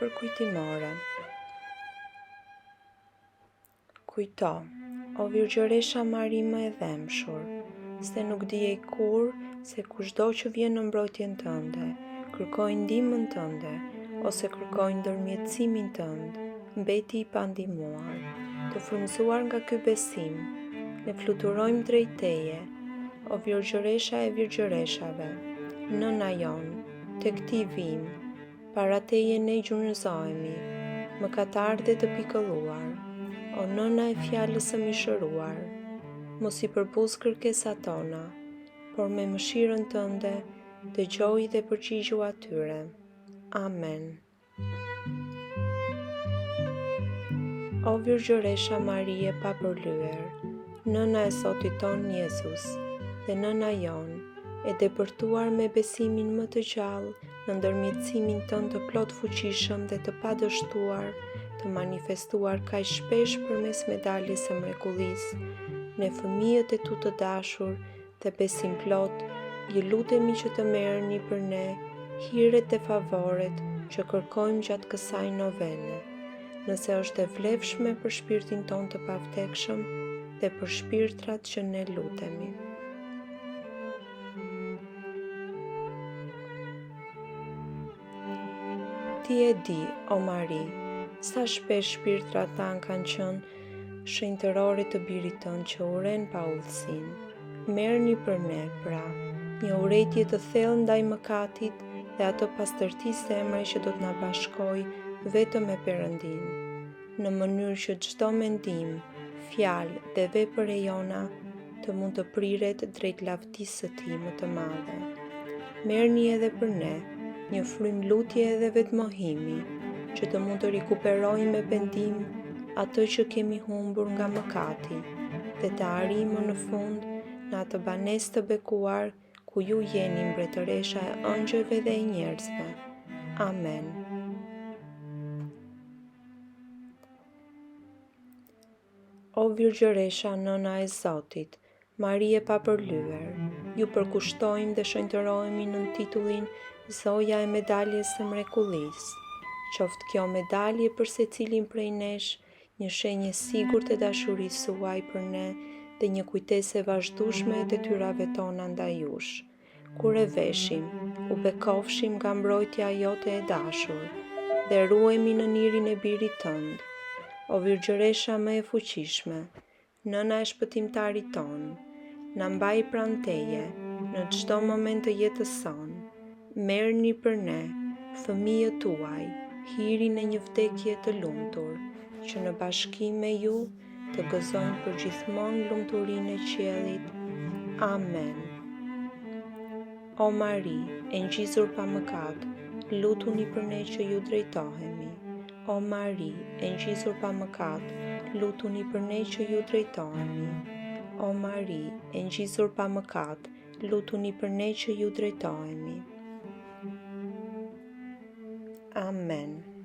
përkujtimore. Kujto, o Virgjëresha Mari më e dhemshur, se nuk dije kur se kushdo që vjen në mbrojtjen tënde, kërkojnë ndihmën tënde, ose kërkojnë ndërmjetësimin tënd, mbeti i pandihmuar, të frymëzuar nga ky besim, ne fluturojmë drejt teje, o Virgjëresha e Virgjëreshave, nëna jon, tek ti vim, para teje ne gjunjëzohemi, mëkatarë të pikëlluar, o nëna e fjalës së mishëruar, mos i përbuz kërkesat tona, por me mëshirën tënde, dëgjoj dhe përgjigju atyre. Amen. O Virgjëresha Marie pa përlyer, nëna e Zotit ton Jezus, dhe nëna jon, e depërtuar me besimin më të gjallë në ndërmjetësimin tënd të plot fuqishëm dhe të padështuar, të manifestuar kaq shpesh përmes medaljes së mrekullisë, ne fëmijët e tu të dashur dhe besim plot, ju lutemi që të merrni për ne hiret dhe favoret që kërkojmë gjatë kësaj novene, nëse është e vlefshme për shpirtin ton të pavdekshëm dhe për shpirtrat që ne lutemi. Ti e di, o Mari, sa shpesh shpirtrat tanë kanë qenë shenjtërore të birit tënd që uren pa udhësinë. Merrni për ne, pra, një urrejtje të thellë ndaj mëkatit dhe atë pastërti zemre që do të na bashkojë vetëm me Perëndinë, në mënyrë që çdo mendim, fjalë dhe vepër e jona të mund të priret drejt lavdisë së Tij më të madhe. Merrni edhe për ne një frymë lutje dhe vetmohimi, që të mund të rikuperojmë me pendim atë që kemi humbur nga mëkati dhe të arrijmë në fund në atë banesë të bekuar ku ju jeni mbretëresha e ëngjëlve dhe e njerëzve. Amen. O Virgjëresha nëna e Zotit, Marie pa përlyer, ju përkushtojmë dhe shenjtërohemi në titullin Zoja e medaljes së mrekullisë. Qoftë kjo medalje për secilin prej nesh një shenjë e sigurt të dashurisë suaj për ne dhe një kujtesë e vazhdueshme e detyrave tona ndaj jush. Kur e veshim, u bekofshim nga mbrojtja jote e dashur dhe ruhemi në nirin e birit tënd. O Virgjëresha më e fuqishme, nëna e shpëtimtarit ton, na mbaj pranë teje në çdo moment të jetës sonë. Merrni për ne, fëmijët tuaj, hiri në një vdekje të lumtur, që në bashkim me ju të gëzojnë për gjithmonë lumturinë e qiellit. Amen. O Mari, e ngjizur pa mëkat, lutuni për ne që ju drejtohemi. O Mari, e ngjizur pa mëkat, lutuni për ne që ju drejtohemi. O Mari, e ngjizur pa mëkat, lutuni për ne që ju drejtohemi. Amen.